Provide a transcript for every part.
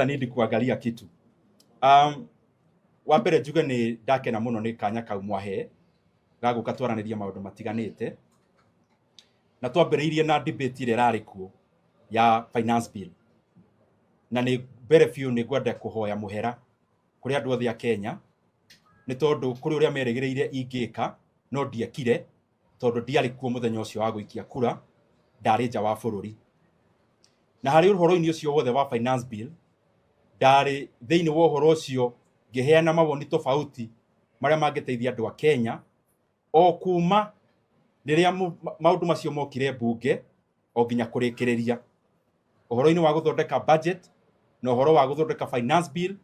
Need kuangalia kitu. Wa mbere njuge ni ndakena muno ni kanya kau mwahe ga gukatwaraniria maundu matiganite na twambiriirie na debate ile rari kuo ya finance bill na ni mbere biu ni ngwenda kuhoya muhera kuri andu othe a Kenya ni tondu kuri uria merigiriire ingika no ndiekire tondu ndiari kuo muthenya ucio wa guikia kura ndari nja wa bururi na hari uhoro-ini ucio wothe wa finance bill ndari thiini wa uhoro ucio ngiheana mawoni tofauti maria mangiteithia andu a Kenya o kuma riria maundu macio mokire bunge o nginya kurikiriria uhoro-ini wa guthondeka budget na uhoro wa guthondeka finance bill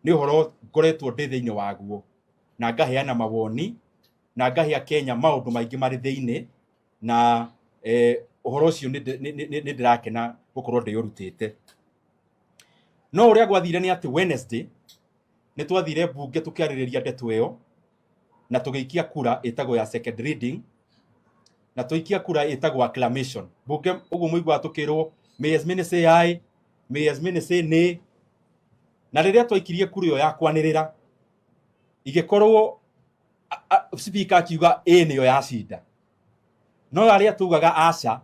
ni uhoro ngoretwo ndi thiini waguo na ngaheana mawoni na ngahea Kenya maundu maingi mari thiini na uhoro ucio ni ndirakena gukorwo ndiyurutite no uria gwathire ni ati Wednesday ni twathire bunge tukiaririria ndeto iyo na tugiikia kura itago ya second reading na tuikia kura itago acclamation bunge uguo muigwa tukirwo may as many say aye may as many say nay na riria twaikirie kura iyo ya kwanirira igikorwo speaker akiuga niyo yacinda no aria tugaga aca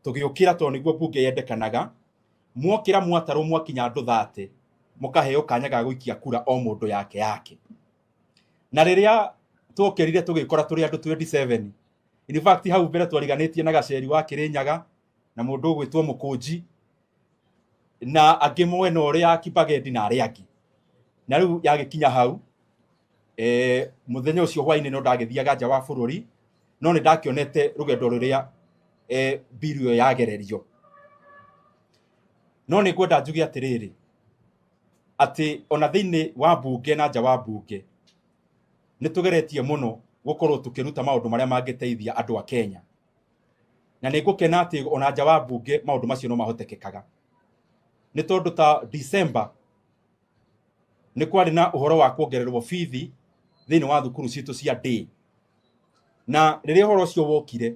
tugiukira to niguo bunge yendekanaga mwokira mwataro mwakinya andu 30 mukaheo kanya ga guikia kura o mundu yake na riria twokirire tugikora turi andu 27 in fact hau mbere twariganitie na Gaceri wa Kirinyaga na mundu gwitwo Mukunji na angi mwena uria Kibagedi na aria angi na riu yagikinya hau muthenya ucio hwaini no ndagithiaga nja wa bururi no ni ndakionete rugendo ruria bill yo yagererio no ni kwenda njugi atiriri ati ona thiini wa bunge na nja wa bunge ni tugeretie muno gukorwo tukiruta maundu maria mangiteithia andu a Kenya na ni ngukena ati ona nja wa bunge maundu macio no mahotekekaga ni tondu ta December ni kwari na uhoro wa kuongererwo fithi thiini wa thukuru citu cia day na riria uhoro ucio wokire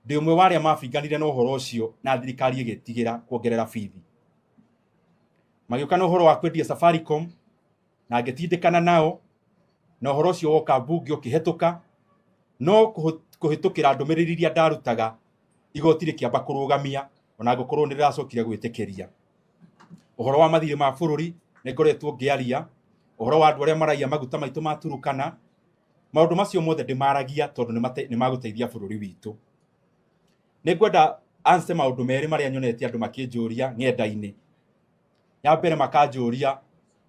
ndi umwe wa aria mabinganire na uhoro ucio na thirikari igitigira kuongerera fithi magiuka na uhoro wa kwendia Safaricom na ngitindikana nao na uhoro ucio woka bunge ukihetuka no kuhitukira ndumiriri iria ndarutaga igoti rikiamba kurugamia ona ngukorwo ni ndiracokire gwitikiria uhoro wa mathiri ma bururi ni ngoretwo ngiaria uhoro wa andu aria maraia maguta maitu maturukana maundu macio mothe ndimaragia tondu ni maguteithia bururi witu ni ngwenda anse maundu meri maria nyonete andu makinjuria ng'enda-ini ya mbere makanjuria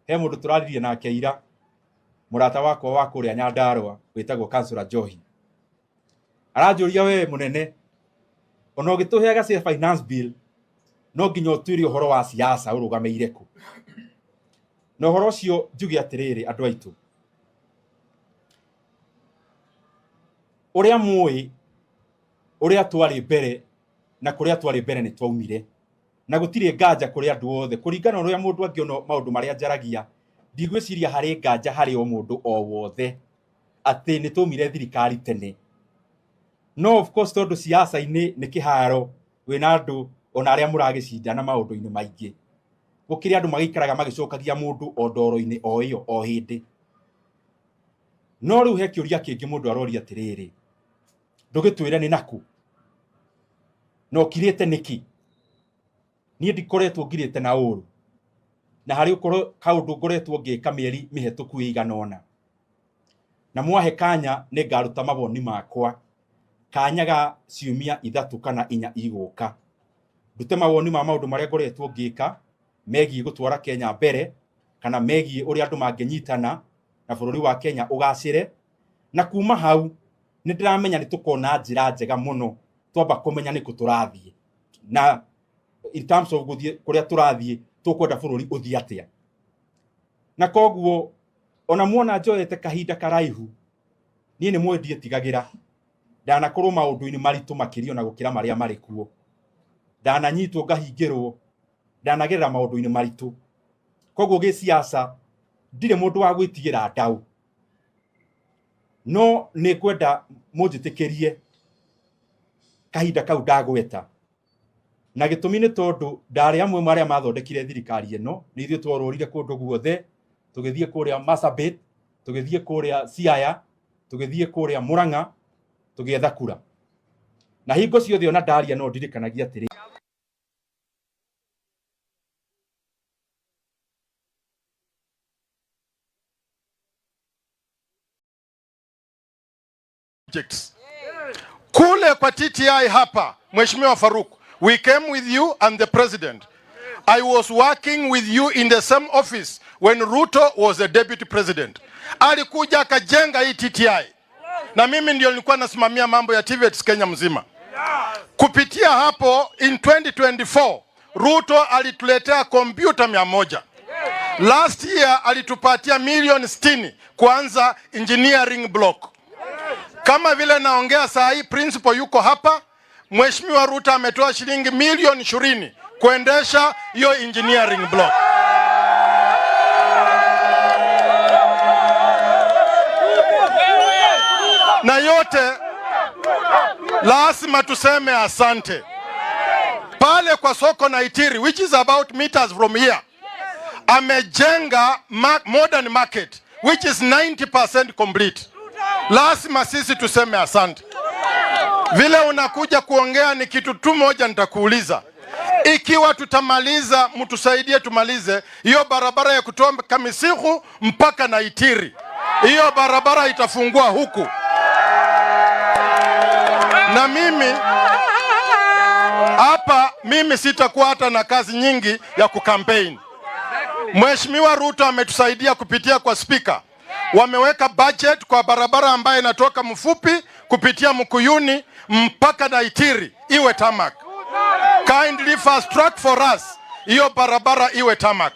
he mundu turaririe nake ira murata wakwa wa kuria Nyandarua witagwo Councillor Njohi aranjuria we munene ona ugituheaga cia finance bill no nginya utwire uhoro wa siasa urugameire ku no uhoro ucio njugi atiriri andu aitu uria mui uria twari mbere na kuria twari mbere ni twaumire na gutire nganja kuri andu othe kuringana uria mundu angiono maundu maria njaragia ndigwiciria hari nganja hari o mundu o wothe ati ni tumire thirikari tene no of course tondu siasa-ini ni kiharo wina andu ona aria muragicinda na maundu-ini maingi gukiri andu magikaraga magicokagia mundu o ndoro-ini o iyo o hindi no riu he kiuria kingi mundu aroria atiriri ndugitwire ni naku no kirite niki ni ndikoretwo ngirite na uru na hari ukorwo kaundu ngoretwo ngika mieri mihituku iganona na mwahe kanya ni ngaruta maboni makwa kanya ga ciumia 3 kana 4 iguka ndute mawoni ma maundu maria ngoretwo ngika megie gutwara Kenya mbere kana megie uri andu mangenyitana na bururi wa Kenya ugacire na kuma hau ni ndiramenya ni tukona njira njega muno twamba kumenya ni kuturathie na in terms of guthie kuria turathie tukwenda bururi uthie atia na koguo ona muona njoyete kahinda karaihu ni mwendie tigagira ndanakorwo maundu-ini maritu makirio na gukira maria mari kuo ndananyitwo ngahingirwo ndanagerera maundu-ini maritu koguo gi siasa ndire mundu wa gwitigira ndau no ni kwenda munjitikirie kahinda kau ndagweta na gitumi ni tondu ndari amwe maria mathondekire thirikari ino ni ithuĩ tworũrire kũndũ guothe, tũgĩthiĩ kũrĩa Marsabit, tũgĩthiĩ kũrĩa Siaya, tũgĩthiĩ kũrĩa Murang'a, tũgĩetha kura. Na hingo ciothe ona ndaria no ndirikanagia atĩrĩ kule kwa TTI hapa, Mheshimiwa Faruk, we came with you and the president. I was working with you in the same office when Ruto was the deputy president. Alikuja akajenga hii TTI. Na mimi ndio nilikuwa nasimamia mambo ya TVETs Kenya mzima. Kupitia hapo in 2024, Ruto alituletea kompyuta 100. Last year alitupatia milioni 60 kuanza engineering block. Kama vile naongea saa hii principal yuko hapa, Mheshimiwa Ruto ametoa shilingi milioni 20 kuendesha hiyo engineering block. Na yote lazima tuseme asante. Pale kwa soko na Itiri, which is about meters from here, amejenga modern market which is 90% complete. Lazima sisi tuseme asante. Vile unakuja kuongea ni kitu tu moja nitakuuliza. Ikiwa tutamaliza, mtusaidie tumalize hiyo barabara ya kutoka Kamisihu mpaka na Itiri. Hiyo barabara itafungua huku. Na mimi hapa sitakuwa hata na kazi nyingi ya kukampeni. Mheshimiwa Ruto ametusaidia kupitia kwa speaker. Wameweka budget kwa barabara ambayo inatoka Mfupi kupitia Mkuyuni mpaka na Itiri iwe tarmac. Kindly fast track for us hiyo barabara iwe tarmac.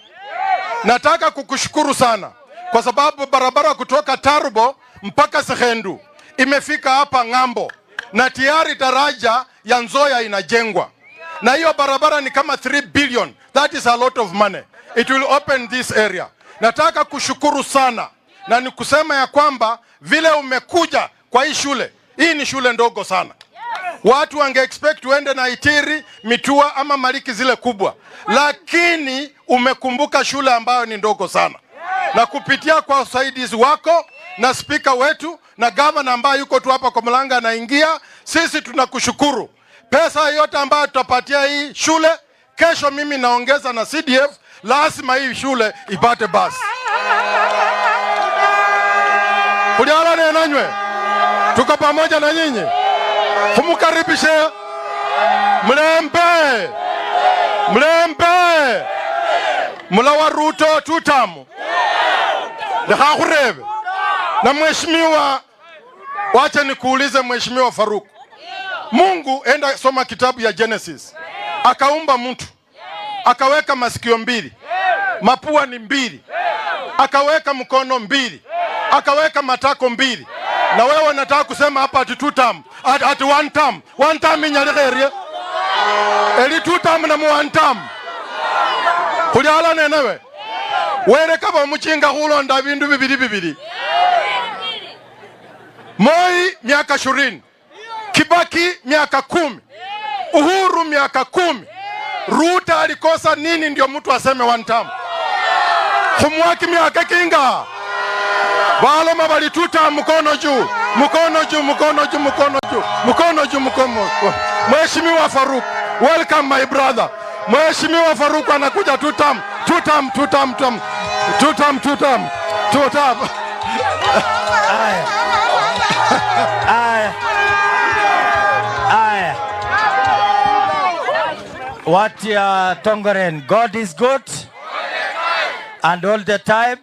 Nataka kukushukuru sana kwa sababu barabara kutoka Tarbo mpaka Sehendu imefika hapa ng'ambo na tayari daraja ya Nzoia inajengwa. Na hiyo barabara ni kama 3 billion. That is a lot of money. It will open this area. Nataka kushukuru sana na ni kusema ya kwamba vile umekuja kwa hii shule. Hii ni shule ndogo sana. Watu wange expect uende na Itiri, Mitua ama Maliki zile kubwa. Lakini umekumbuka shule ambayo ni ndogo sana. Na kupitia kwa usaidizi wako na speaker wetu na governor ambaye yuko tu hapa kwa mlanga anaingia, sisi tunakushukuru. Pesa yote ambayo tutapatia hii shule, kesho mimi naongeza na CDF, lazima hii shule ipate basi. Kuliala ni nanywe. Tuko pamoja na nyinyi. Kumukaribishe. Mlembe. Mlembe. Mulawa Ruto tutamu. Ndahurebe. Na mheshimiwa, wacha nikuulize Mheshimiwa Faruk. Mungu enda soma kitabu ya Genesis. Akaumba mtu. Akaweka masikio 2. Mapua ni 2. Akaweka mkono 2. Akaweka matako 2. Na wewe unataka kusema hapa ati 2 term, ati 1 term. 1 term inyalegerie. Eli 2 term na 1 term. Kuliala nenewe. Were kaba muchinga hulonda bindu bibiri. Moi miaka 20. Kibaki miaka 10. Uhuru miaka 10. Ruto alikosa nini ndio mtu aseme 1 term? Kumwaki miaka kinga. Wale mabali 2 term mkono juu. Mkono juu, mkono juu, mkono juu. Mkono juu, mkono. Mheshimiwa Faruk, welcome my brother. Mheshimiwa Faruk anakuja 2 term. 2 term, 2 term, 2 term. 2 term, 2 term. 2 term. What Tongaren, God is good and all the time.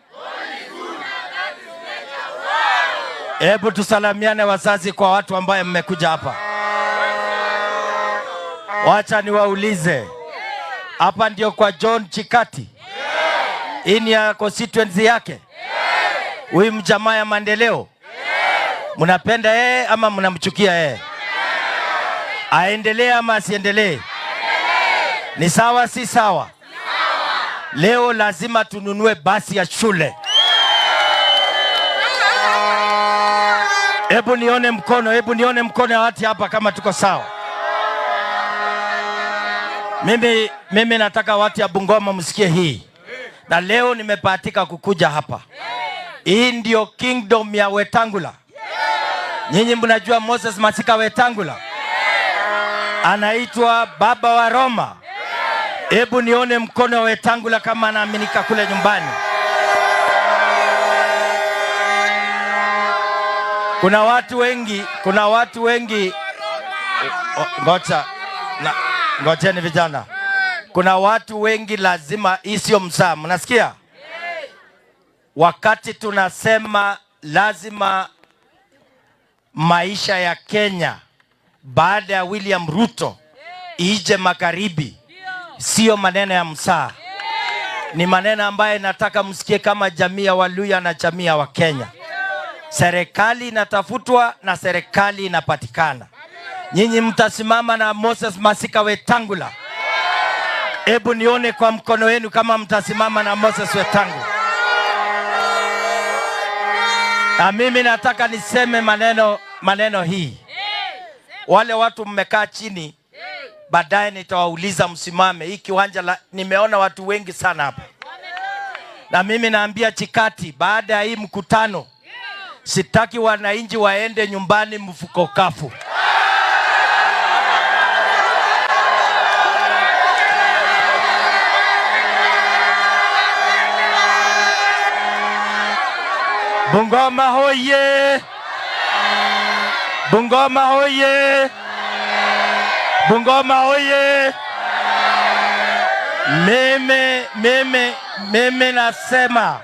Hebu tusalamiane wazazi kwa watu ambaye mmekuja hapa. Wacha niwaulize. Hapa ndio kwa John Chikati. Hii ni ya constituency yake. Huyu mjamaa ya maendeleo. Mnapenda yeye ama mnamchukia yeye? Aendelee ama asiendelee? Ni sawa si sawa? Leo lazima tununue basi ya shule. Hebu nione mkono, hebu nione mkono ya watu hapa kama tuko sawa. Mimi nataka watu ya Bungoma msikie hii. Na leo nimepatika kukuja hapa. Hii ndio kingdom ya Wetangula. Nyinyi mnajua Moses Masika Wetangula? Anaitwa baba wa Roma. Hebu nione mkono wa Wetangula kama anaaminika kule nyumbani. Kuna watu wengi ngojeni vijana. Kuna watu wengi lazima isio msaa. Mnasikia? Wakati tunasema lazima maisha ya Kenya baada ya William Ruto ije magharibi, sio maneno ya msaa. Ni maneno ambaye nataka msikie kama jamii ya Waluya na jamii ya Wakenya. Serikali inatafutwa na serikali inapatikana. Nyinyi mtasimama na Moses Masika Wetangula. Hebu nione kwa mkono wenu kama mtasimama na Moses Wetangula. Na mimi nataka niseme maneno hii. Wale watu mmekaa chini, baadaye nitawauliza msimame. Hii kiwanja nimeona watu wengi sana hapa. Na mimi naambia Chikati, baada ya hii mkutano, sitaki wananchi waende nyumbani mfuko kafu. Bungoma hoye! Bungoma hoye! Bungoma hoye! Mimi nasema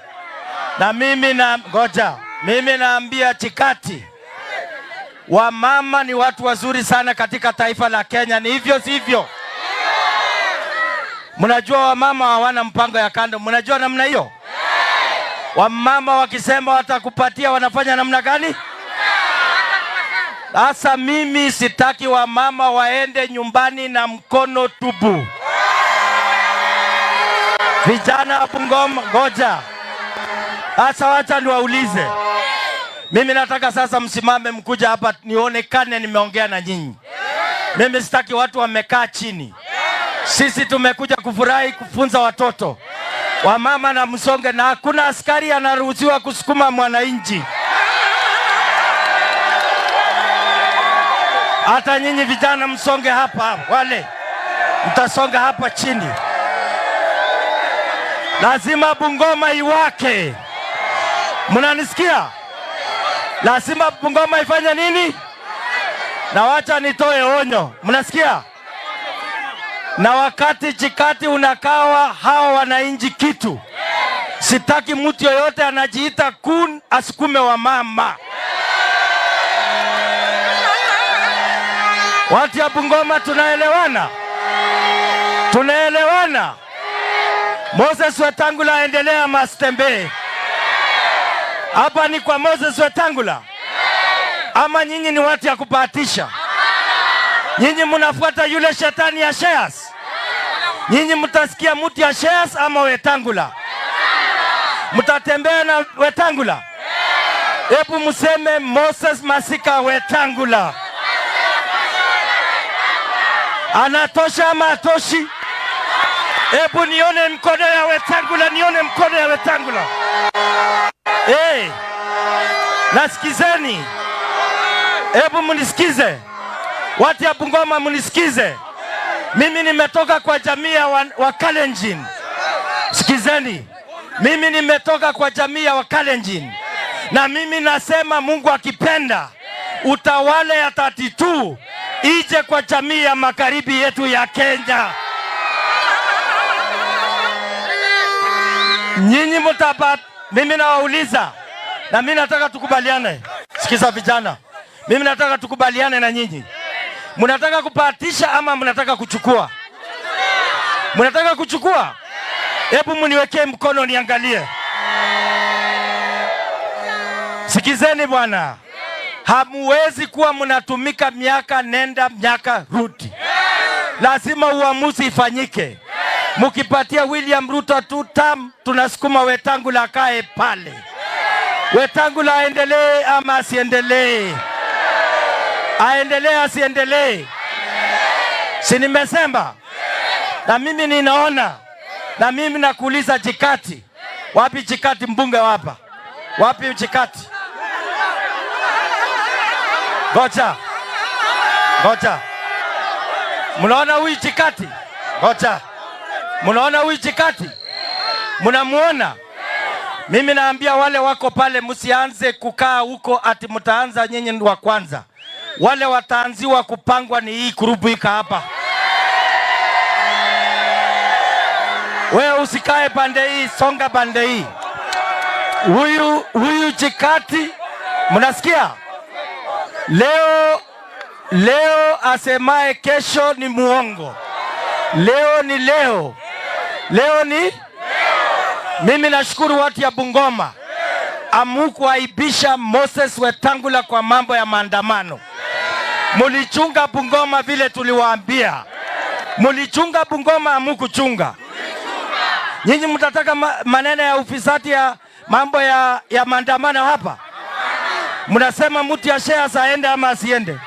na mimi naambia Chikati, wamama ni watu wazuri sana katika taifa la Kenya. Ni hivyo sivyo? Mnajua wamama hawana mpango ya kando. Mnajua namna hiyo? Wamama wakisema watakupatia wanafanya namna gani? Sasa mimi sitaki wamama waende nyumbani na mkono tupu. Vijana wa Bungoma, ngoja. Sasa wacha niwaulize. Mimi nataka sasa msimame mkuja hapa nionekane nimeongea na nyinyi. Mimi sitaki watu wamekaa chini. Sisi tumekuja kufurahi kufunza watoto. Wamama na msonge, na hakuna askari anaruhusiwa kusukuma mwananchi. Hata nyinyi vijana msonge hapa, wale mtasonga hapa chini. Lazima Bungoma iwake. Mnanisikia? Lazima Bungoma ifanye nini? Na wacha nitoe onyo. Mnasikia? Na wakati Chikati unakawa hawa wananchi kitu. Sitaki mtu yoyote anajiita kun asukume wa mama. Watu ya Bungoma tunaelewana? Tunaelewana? Moses Wetangula aendelea mastembe. Hapa ni kwa Moses Wetangula? Ama nyinyi ni watu ya kubahatisha? Nyinyi mnafuata yule shetani ya shares? Nyinyi mtasikia mtu ya shares ama Wetangula? Mtatembea na Wetangula? Hebu mseme Moses Masika Wetangula. Anatosha ama atoshi? Hebu nione mkono ya Wetangula, nione mkono ya Wetangula. Nasikizeni. Hebu mnisikize. Watu ya Bungoma mnisikize. Mimi nimetoka kwa jamii ya Wakalenjin. Sikizeni. Mimi nimetoka kwa jamii ya Wakalenjin. Na mimi nasema Mungu akipenda utawala ya 32 ije kwa jamii ya magharibi yetu ya Kenya. Nyinyi mtapata. Mimi nawauliza. Na mimi nataka tukubaliane. Sikiza vijana. Mimi nataka tukubaliane na nyinyi. Mnataka kupatisha ama mnataka kuchukua? Mnataka kuchukua? Hebu mniwekee mkono niangalie. Sikizeni bwana. Hamuwezi kuwa mnatumika miaka nenda miaka rudi. Lazima uamuzi ifanyike. Mkipatia William Ruto 2 term, tunasukuma Wetangula akae pale. Wetangula aendelee ama asiendelee? Aendelee asiendelee? Si nimesema? Na mimi ninaona, na mimi nakuuliza Chikati, wapi Chikati mbunge hapa? Wapi Chikati? Ngoja. Mnaona huyu Chikati? Ngoja. Mnaona huyu Chikati? Mnamuona? Mimi naambia wale wako pale, msianze kukaa huko ati mtaanza nyenye wa kwanza. Wale wataanziwa kupangwa ni hii grupu hii hapa. Wewe usikae pande hii, songa pande hii. Huyu Chikati, mnasikia? Leo asemaye kesho ni muongo. Leo ni leo. Mimi nashukuru watu ya Bungoma. Amukuaibisha Moses Wetangula kwa mambo ya maandamano. Mulichunga Bungoma vile tuliwaambia. Mulichunga Bungoma, amukuchunga. Nyinyi mtataka maneno ya ufisadi ya mambo ya maandamano hapa? Mnasema mtu ya shares aende ama asiende?